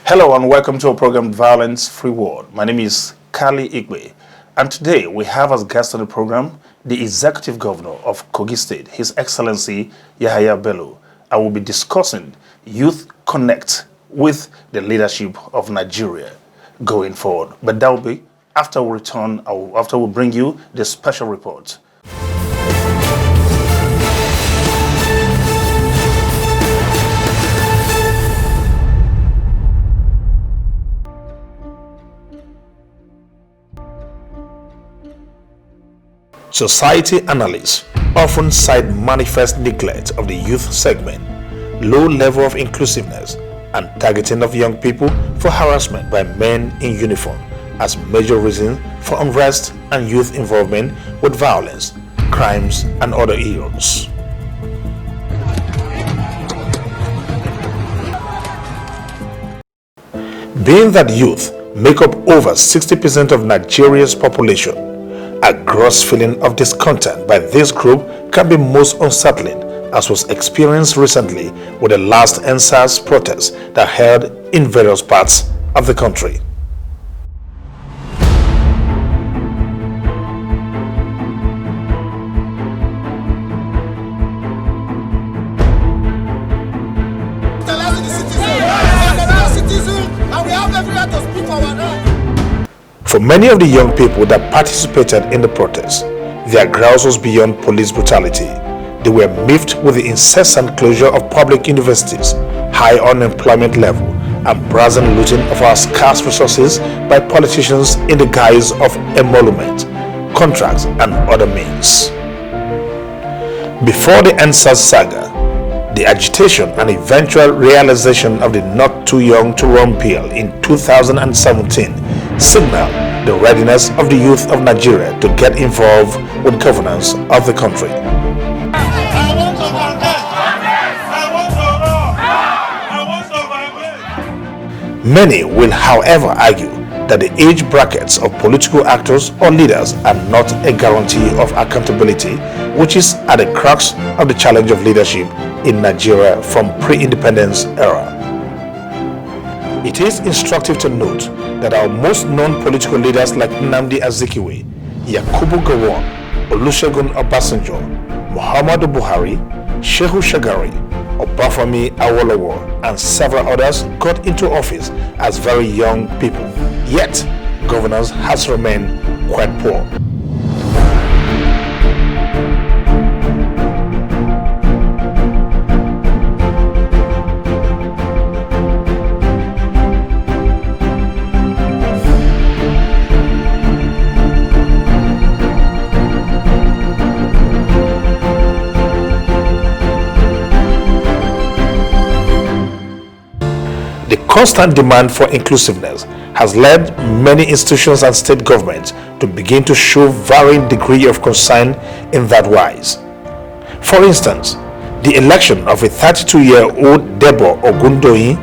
Hello and welcome to our program Violence Free World. My name is Kali Igbe, and today we have as guest on the program the Executive Governor of Kogi State, His Excellency Yahaya Bello. I will be discussing Youth Connect with the leadership of Nigeria going forward. But that will be after we return, after we bring you the special report. Society analysts often cite manifest neglect of the youth segment, low level of inclusiveness, and targeting of young people for harassment by men in uniform as major reasons for unrest and youth involvement with violence, crimes, and other ills. Being that youth make up over 60% of Nigeria's population, a gross feeling of discontent by this group can be most unsettling, as was experienced recently with the last NSAS protests that held in various parts of the country. For many of the young people that participated in the protest, their grouse was beyond police brutality. They were miffed with the incessant closure of public universities, high unemployment level, and brazen looting of our scarce resources by politicians in the guise of emolument, contracts, and other means. Before the NSAS saga, the agitation and eventual realization of the Not Too Young to Run bill in 2017 signaled the readiness of the youth of Nigeria to get involved with governance of the country. Many will, however, argue that the age brackets of political actors or leaders are not a guarantee of accountability, which is at the crux of the challenge of leadership in Nigeria from pre-independence era. It is instructive to note that our most known political leaders like Nnamdi Azikiwe, Yakubu Gowon, Olusegun Obasanjo, Muhammadu Buhari, Shehu Shagari, Obafemi Awolowo, and several others got into office as very young people. Yet, governance has remained quite poor. The constant demand for inclusiveness has led many institutions and state governments to begin to show varying degree of concern in that wise. For instance, the election of a 32-year-old Debo Ogundoyin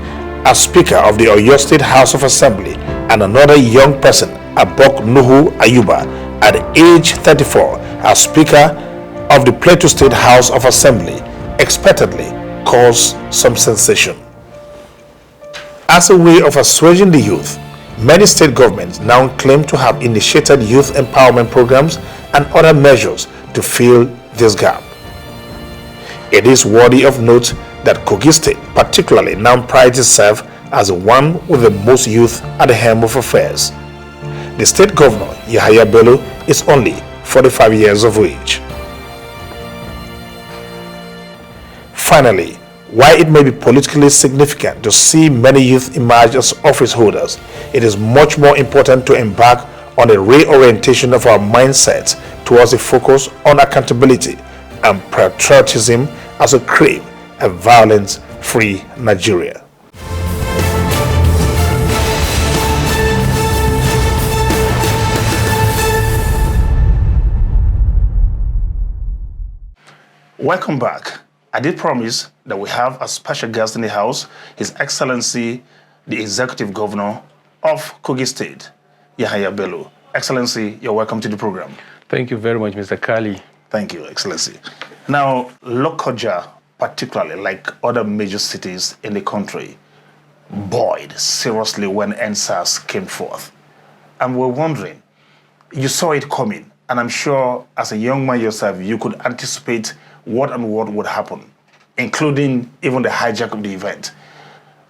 as Speaker of the Oyo State House of Assembly and another young person, Abok Nuhu Ayuba, at age 34 as Speaker of the Plateau State House of Assembly, expectedly caused some sensation. As a way of assuaging the youth, many state governments now claim to have initiated youth empowerment programs and other measures to fill this gap. It is worthy of note that Kogi State particularly now prides itself as the one with the most youth at the helm of affairs. The state governor, Yahaya Bello, is only 45 years of age. Finally, while it may be politically significant to see many youth emerge as office holders, it is much more important to embark on a reorientation of our mindset towards a focus on accountability and patriotism as we crave a violence-free Nigeria. Welcome back. I did promise that we have a special guest in the house, His Excellency, the Executive Governor of Kogi State, Yahaya Bello. Excellency, you're welcome to the program. Thank you very much, Mr. Kali. Thank you, Excellency. Now, Lokoja, particularly like other major cities in the country, buoyed seriously when NSAS came forth. And we're wondering, you saw it coming, and I'm sure as a young man yourself, you could anticipate what would happen, including even the hijack of the event.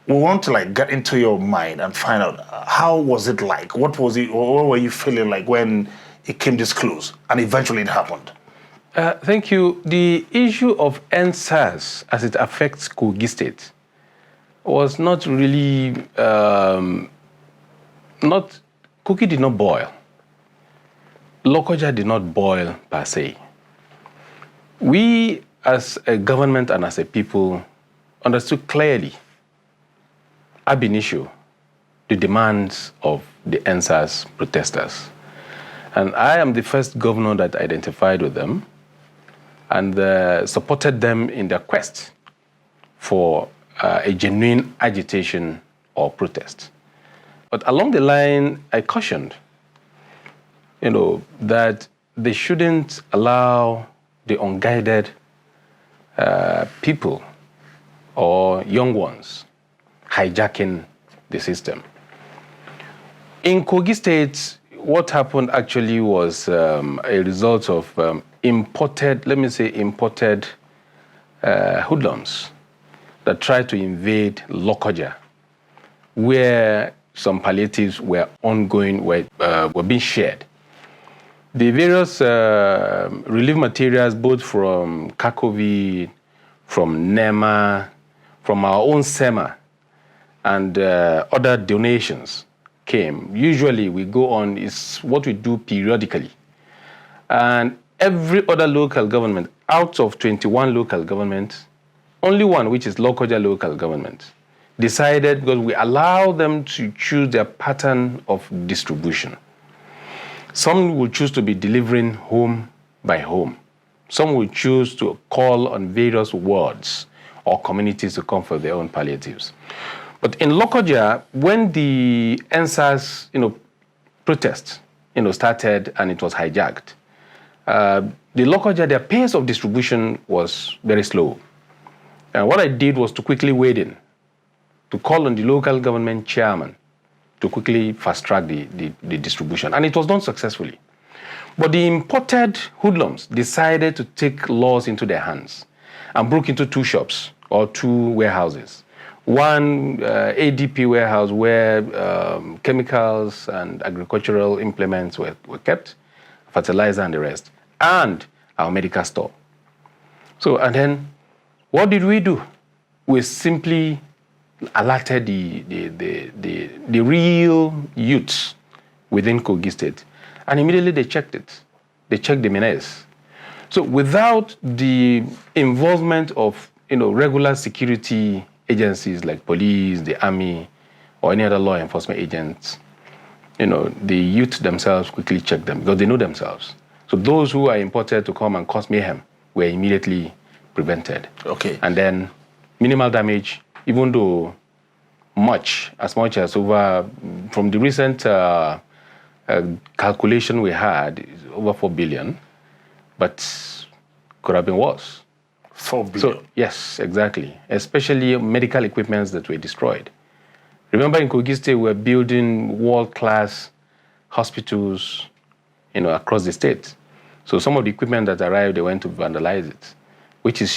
We want to get into your mind and find out how was it like? What was it, or what were you feeling like when it came this close and eventually it happened? Thank you. The issue of NSAS as it affects Kogi State was not really, Kogi did not boil. Lokoja did not boil per se. We as a government and as a people understood clearly ab initio the demands of the NSAS protesters. And I am the first governor that identified with them and supported them in their quest for a genuine agitation or protest. But along the line, I cautioned, that they shouldn't allow the unguided people or young ones hijacking the system. In Kogi State, what happened actually was a result of imported hoodlums that tried to invade Lokoja, where some palliatives were ongoing, were being shared. The various relief materials, both from Kakovi, from NEMA, from our own SEMA, and other donations came. Usually we go on, it's what we do periodically. And every other local government, out of 21 local governments, only one, which is Lokoja local government, decided, because we allow them to choose their pattern of distribution. Some will choose to be delivering home by home. Some will choose to call on various wards or communities to come for their own palliatives. But in Lokoja, when the NSAS, protest, started and it was hijacked, the Lokoja, their pace of distribution was very slow. And what I did was to quickly wade in, to call on the local government chairman to quickly fast-track the distribution. And it was done successfully. But the imported hoodlums decided to take laws into their hands and broke into two shops or two warehouses. One ADP warehouse where chemicals and agricultural implements were kept, fertilizer and the rest, and our medical store. So, and then what did we do? We simply alerted the real youths within Kogi State, and immediately they checked it. They checked the menace. So without the involvement of regular security agencies like police, the army, or any other law enforcement agents, the youth themselves quickly checked them because they know themselves. So those who are imported to come and cause mayhem were immediately prevented. Okay. And then minimal damage, even though as much as over, from the recent calculation we had, over 4 billion, but could have been worse. 4 billion? So, yes, exactly. Especially medical equipments that were destroyed. Remember in Kogi State, we're building world-class hospitals, across the state. So some of the equipment that arrived, they went to vandalize it, which is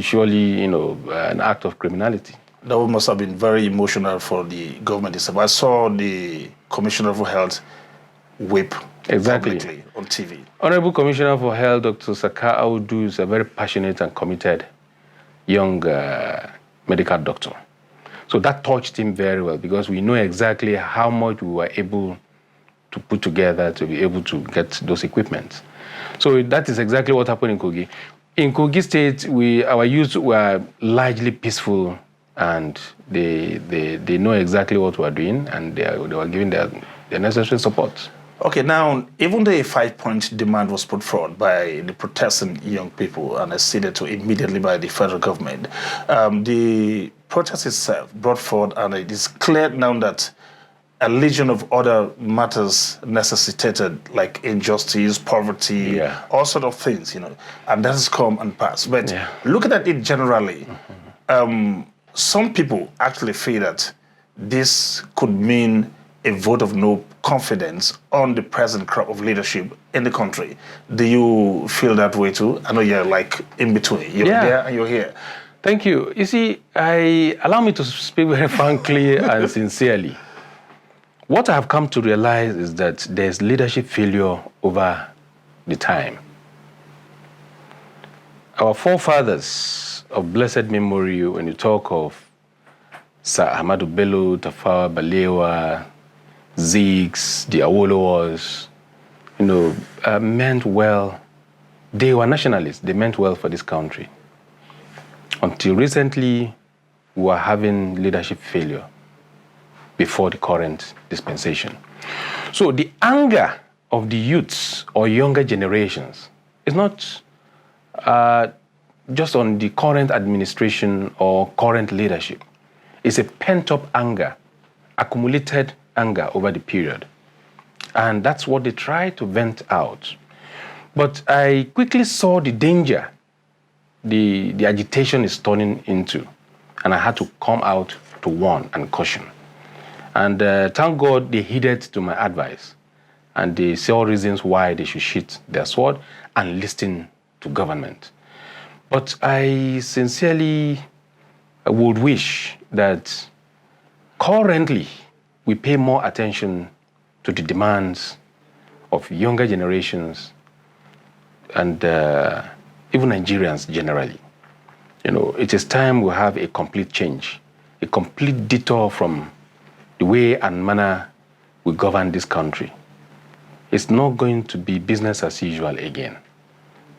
surely, an act of criminality. That must have been very emotional for the government itself. I saw the Commissioner for Health whip publicly on TV. Honorable Commissioner for Health, Dr. Saka Audu, is a very passionate and committed young medical doctor. So that touched him very well because we know exactly how much we were able to put together to be able to get those equipment. So that is exactly what happened in Kogi. In Kogi State, our youth were largely peaceful, and they know exactly what we're doing, and they were giving their necessary support. Okay, now, even though a 5-point demand was put forward by the protesting young people and acceded to immediately by the federal government, the protest itself brought forward, and it is clear now that a legion of other matters necessitated, like injustice, poverty, all sort of things, and that has come and passed. But looking at it generally, some people actually feel that this could mean a vote of no confidence on the present crop of leadership in the country. Do you feel that way too? I know you're like in between. You're there and you're here. Thank you. You see, allow me to speak very frankly and sincerely. What I have come to realize is that there's leadership failure over the time. Our forefathers of blessed memory, when you talk of Sir Ahmadu Bello, Tafawa Balewa, Ziggs, the Awolowas, meant well. They were nationalists. They meant well for this country. Until recently, we were having leadership failure before the current dispensation. So the anger of the youths or younger generations is not just on the current administration or current leadership. It's a pent-up anger, accumulated anger over the period. And that's what they try to vent out. But I quickly saw the danger the agitation is turning into. And I had to come out to warn and caution. And thank God they heeded to my advice. And they saw reasons why they should sheath their sword and listen to government. But I sincerely would wish that currently we pay more attention to the demands of younger generations and even Nigerians generally. It is time we have a complete change, a complete detour from the way and manner we govern this country. It's not going to be business as usual again.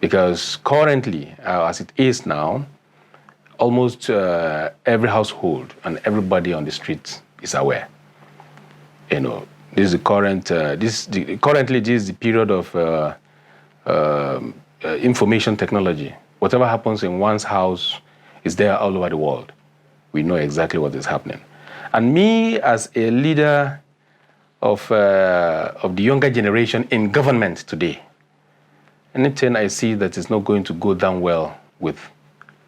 Because currently, as it is now, almost every household and everybody on the streets is aware. This is the current. Currently, this is the period of information technology. Whatever happens in one's house is there all over the world. We know exactly what is happening. And me, as a leader of the younger generation in government today, anything I see that is not going to go down well with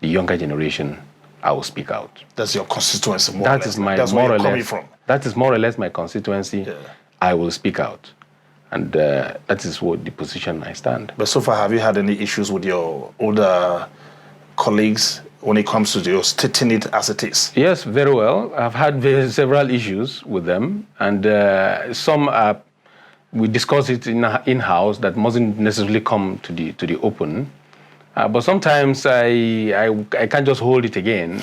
the younger generation, I will speak out. That's your constituency, more that or less. Is my That's more where or you're coming less, from. That is more or less my constituency. Yeah. I will speak out. And that is what the position I stand. But so far, have you had any issues with your older colleagues when it comes to your stating it as it is? Yes, very well. I've had several issues with them. And some we discuss it in-house that mustn't necessarily come to the open. But sometimes I can't just hold it again.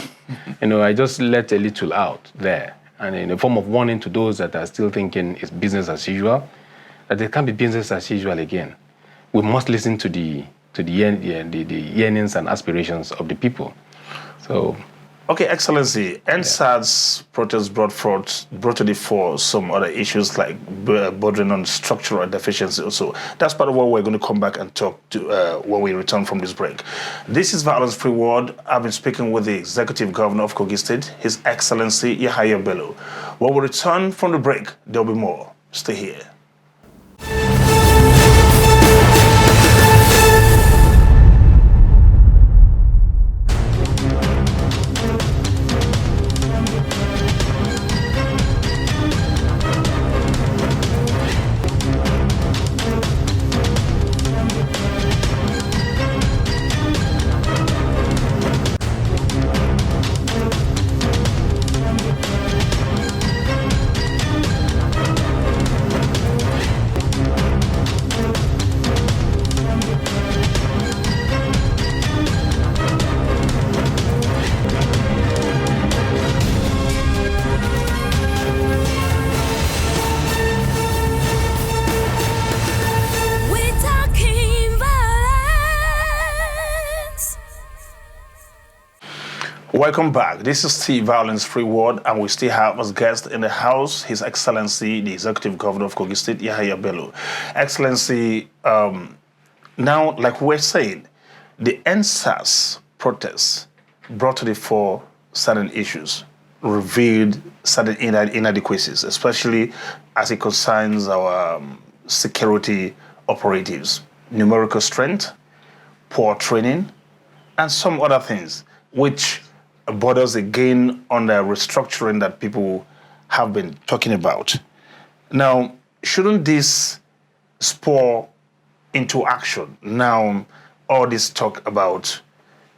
I just let a little out there. And in a form of warning to those that are still thinking it's business as usual, that it can't be business as usual again. We must listen to the yearnings and aspirations of the people. So, okay, Excellency, NSAS protest brought to the fore some other issues like bordering on structural deficiency also. That's part of what we're going to come back and talk to when we return from this break. This is Violence Free World. I've been speaking with the Executive Governor of Kogi State, His Excellency Yahaya Bello. When we return from the break, there'll be more. Stay here. Welcome back. This is the Violence Free World, and we still have as guest in the house His Excellency, the Executive Governor of Kogi State, Yahaya Bello. Excellency, now, like we're saying, the NSAS protests brought to the fore certain issues, revealed certain inadequacies, especially as it concerns our security operatives, numerical strength, poor training, and some other things, which borders again on the restructuring that people have been talking about. Now, shouldn't this spur into action? Now, all this talk about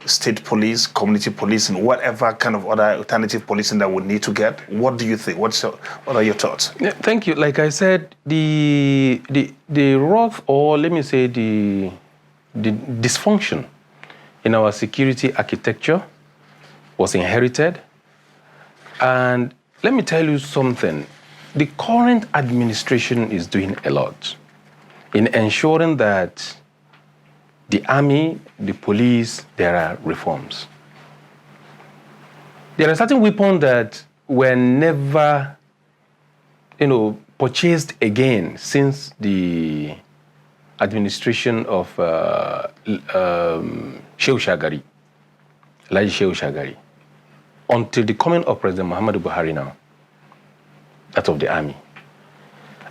state police, community policing, whatever kind of other alternative policing that we need to get. What do you think? What are your thoughts? Yeah, thank you. Like I said, the rough, or let me say the dysfunction in our security architecture was inherited. And let me tell you something. The current administration is doing a lot in ensuring that the army, the police, there are reforms. There are certain weapons that were never, purchased again since the administration of Shehu Shagari, Elijah Shehu Shagari, until the coming of President Muhammadu Buhari now, that of the army.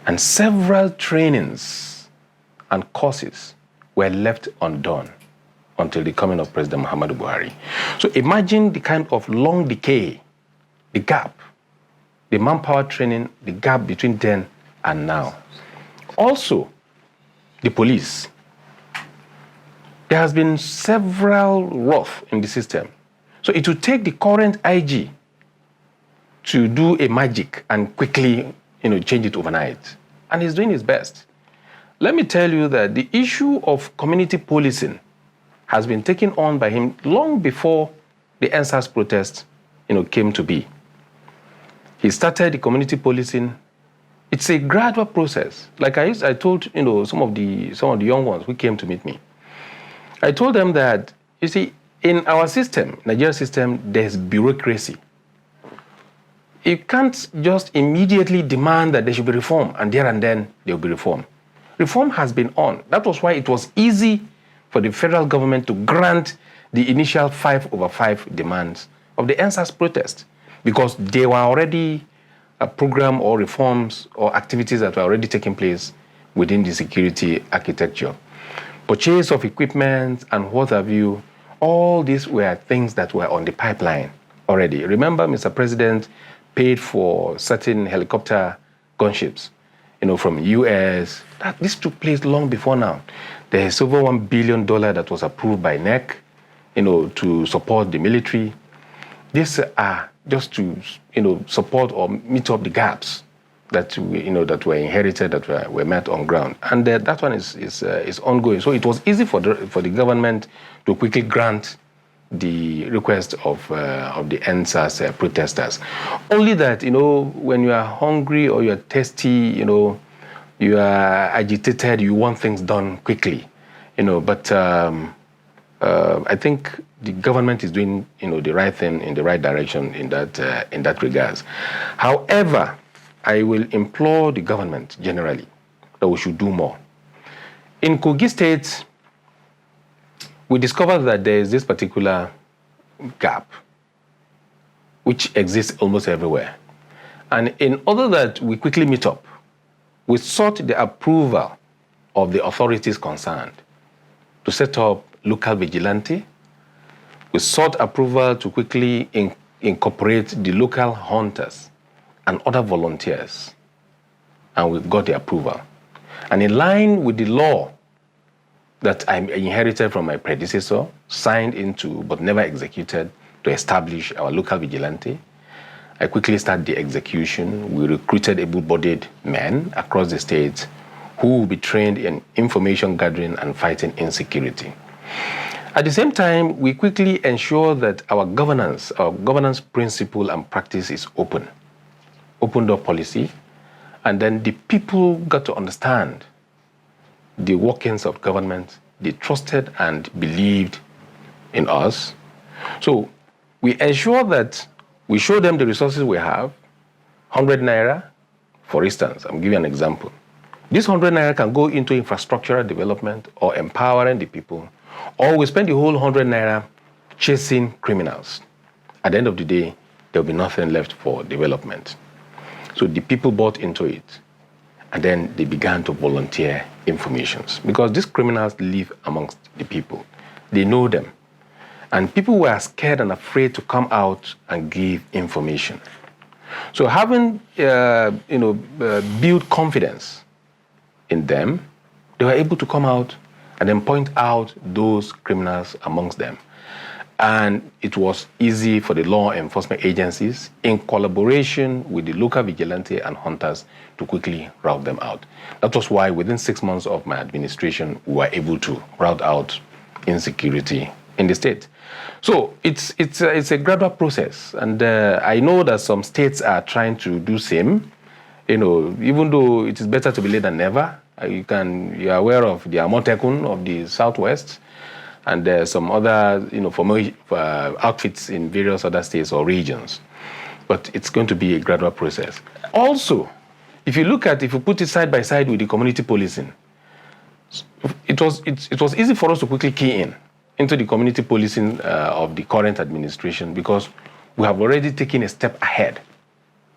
And several trainings and courses were left undone until the coming of President Muhammadu Buhari. So imagine the kind of long decay, the gap, the manpower training, the gap between then and now. Also, the police. There has been several rough in the system. So it will take the current IG to do a magic and quickly, change it overnight. And he's doing his best. Let me tell you that the issue of community policing has been taken on by him long before the NSAS protest, came to be. He started the community policing. It's a gradual process. Like I told, some of the young ones who came to meet me. I told them that, you see, in our system, Nigerian system, there's bureaucracy. You can't just immediately demand that there should be reform, and there and then there will be reform. Reform has been on. That was why it was easy for the federal government to grant the initial 5/5 demands of the NSAS protest, because there were already a program or reforms or activities that were already taking place within the security architecture. Purchase of equipment and what have you, all these were things that were on the pipeline already. Remember, Mr. President paid for certain helicopter gunships, from US. This took place long before now. There's over $1 billion that was approved by NEC, to support the military. These are just to, support or meet up the gaps that were inherited, that were met on ground, and that one is ongoing. So it was easy for the government to quickly grant the request of the NSAS protesters. Only that, when you are hungry or you are thirsty, you are agitated, you want things done quickly, But I think the government is doing, the right thing in the right direction in that regards. However, I will implore the government generally that we should do more. In Kogi State, we discovered that there is this particular gap which exists almost everywhere. And in order that we quickly meet up, we sought the approval of the authorities concerned to set up local vigilante. We sought approval to quickly incorporate the local hunters and other volunteers, and we got the approval. And in line with the law that I inherited from my predecessor, signed into but never executed, to establish our local vigilante, I quickly started the execution. We recruited able-bodied men across the state who will be trained in information gathering and fighting insecurity. At the same time, we quickly ensure that our governance principle and practice is open door policy, and then the people got to understand the workings of government. They trusted and believed in us. So we ensure that we show them the resources we have. 100 naira, for instance, I'm giving an example. This 100 naira can go into infrastructural development or empowering the people, or we spend the whole 100 naira chasing criminals. At the end of the day, there will be nothing left for development. So the people bought into it, and then they began to volunteer informations, because these criminals live amongst the people. They know them. And people were scared and afraid to come out and give information. So having, built confidence in them, they were able to come out and then point out those criminals amongst them. And it was easy for the law enforcement agencies, in collaboration with the local vigilante and hunters, to quickly rout them out. That was why within 6 months of my administration, we were able to rout out insecurity in the state. So it's a gradual process, and I know that some states are trying to do same. Even though it is better to be late than never. You are aware of the Amotekun of the Southwest, and some other, outfits in various other states or regions. But it's going to be a gradual process. Also, if you put it side by side with the community policing, it was easy for us to quickly key into the community policing of the current administration, because we have already taken a step ahead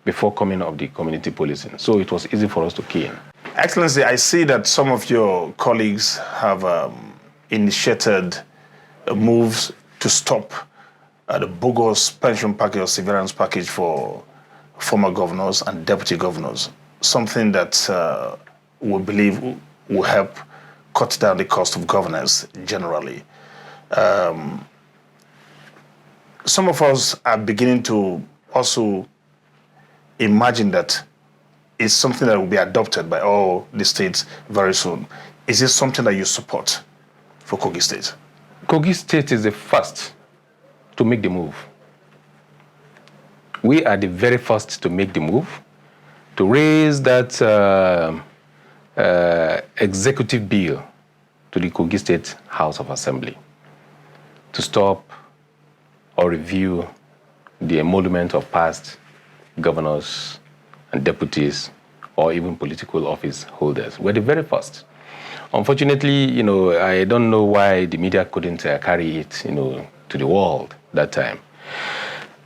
before coming of the community policing. So it was easy for us to key in. Excellency, I see that some of your colleagues have initiated moves to stop the bogus pension package or severance package for former governors and deputy governors, something that we believe will help cut down the cost of governance generally. Some of us are beginning to also imagine that it's something that will be adopted by all the states very soon. Is this something that you support for Kogi State? Kogi State is the first to make the move. We are the very first to make the move, to raise that executive bill to the Kogi State House of Assembly to stop or review the emolument of past governors and deputies or even political office holders. We're the very first. Unfortunately, I don't know why the media couldn't carry it, to the world that time.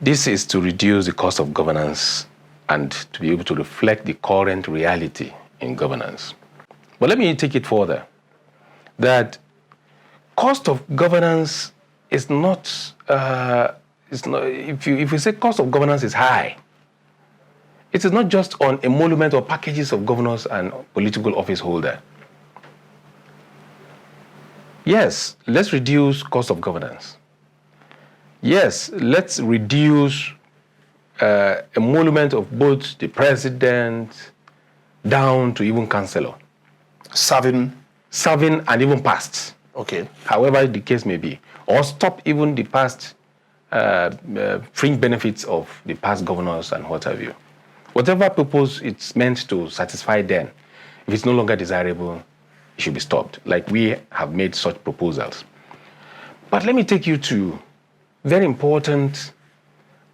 This is to reduce the cost of governance and to be able to reflect the current reality in governance. But let me take it further, that cost of governance is not, if you say cost of governance is high, it is not just on emolument or packages of governors and political office holder. Yes, let's reduce cost of governance. Yes, let's reduce emolument of both the president down to even councillor. Serving and even past. Okay. However the case may be. Or stop even the past fringe benefits of the past governors and what have you. Whatever purpose it's meant to satisfy them, if it's no longer desirable, it should be stopped. Like we have made such proposals. But let me take you to very important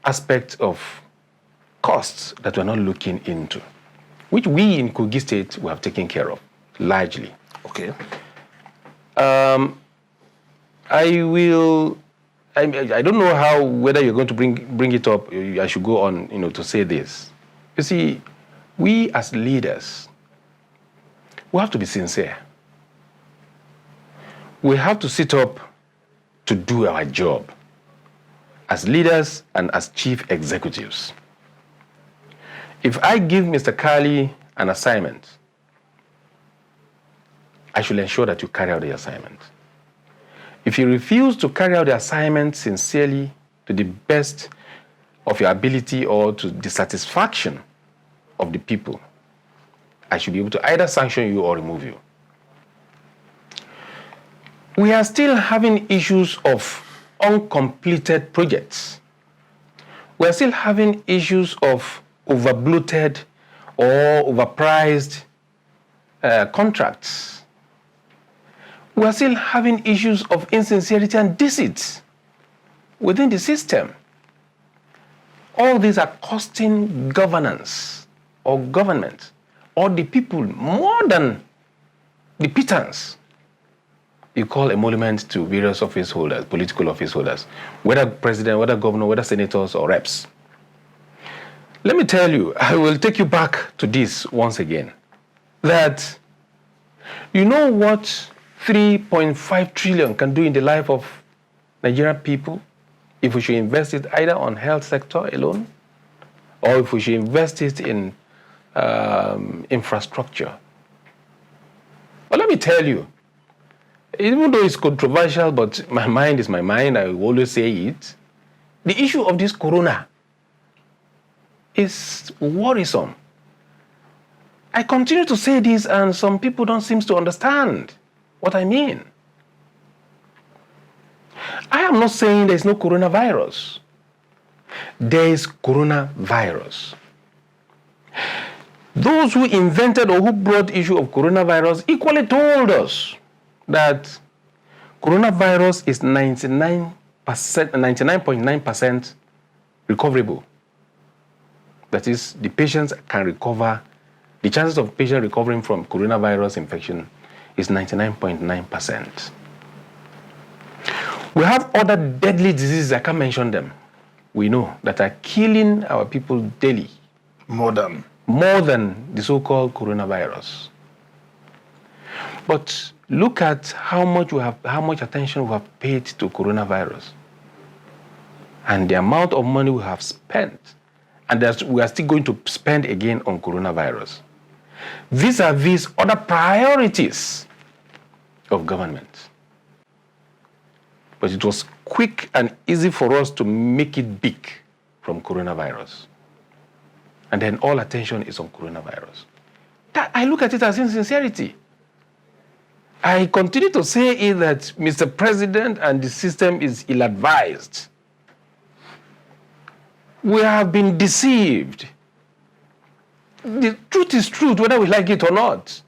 aspect of costs that we're not looking into, which we in Kogi State we have taken care of largely. Okay. I don't know whether you're going to bring it up. I should go on, to say this. You see, we as leaders, we have to be sincere. We have to sit up to do our job as leaders and as chief executives. If I give Mr. Kali an assignment, I should ensure that you carry out the assignment. If you refuse to carry out the assignment sincerely to the best of your ability or to the satisfaction of the people, I should be able to either sanction you or remove you. We are still having issues of uncompleted projects. We are still having issues of overbloated or overpriced contracts. We are still having issues of insincerity and deceit within the system. All these are costing governance or government or the people more than the pittance you call emolument to various office holders, political office holders, whether president, whether governor, whether senators or reps. Let me tell you, I will take you back to this once again, that you know what 3.5 trillion can do in the life of Nigerian people if we should invest it either on health sector alone or if we should invest it in infrastructure. But let me tell you, even though it's controversial, but my mind is my mind, I will always say it, the issue of this corona is worrisome. I continue to say this, and some people don't seem to understand what I mean. I am not saying there is no coronavirus. There is coronavirus. Those who invented or who brought the issue of coronavirus equally told us that coronavirus is 99.9% recoverable. That is, the patients can recover. The chances of patient recovering from coronavirus infection is 99.9%. We have other deadly diseases, I can't mention them, we know, that are killing our people daily. More than the so-called coronavirus. But look at how much attention we have paid to coronavirus, and the amount of money we have spent, and we are still going to spend again on coronavirus, vis-a-vis other priorities of government. But it was quick and easy for us to make it big from coronavirus. And then all attention is on coronavirus. I look at it as insincerity. I continue to say that Mr. President and the system is ill-advised. We have been deceived. The truth is truth, whether we like it or not.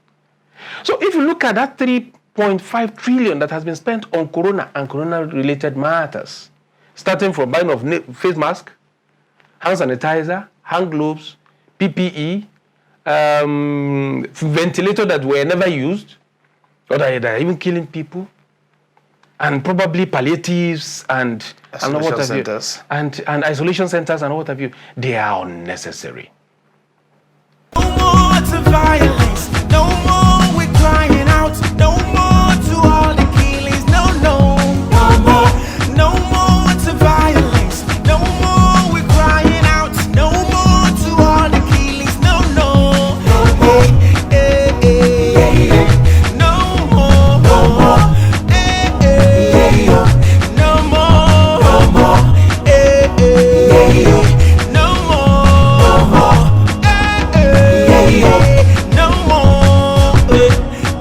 So if you look at that 3.5 trillion that has been spent on corona and corona-related matters, starting from buying of face mask, hand sanitizer, hand gloves, PPE, ventilator that were never used, or that are even killing people, and probably palliatives and isolation centers and isolation centers and what have you. They are unnecessary. No more to violence, no more we're crying out, no more to all the killings, no more to violence, no more we're crying out, no more to all the killings, no more, no more,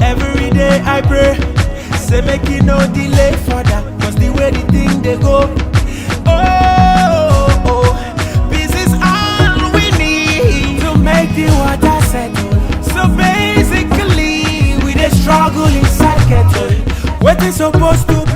every day I pray, say make it no delay for that, cause the way the thing they go, peace is all we need to make the water settle. So basically, we dey struggle inside kettle. What is supposed to be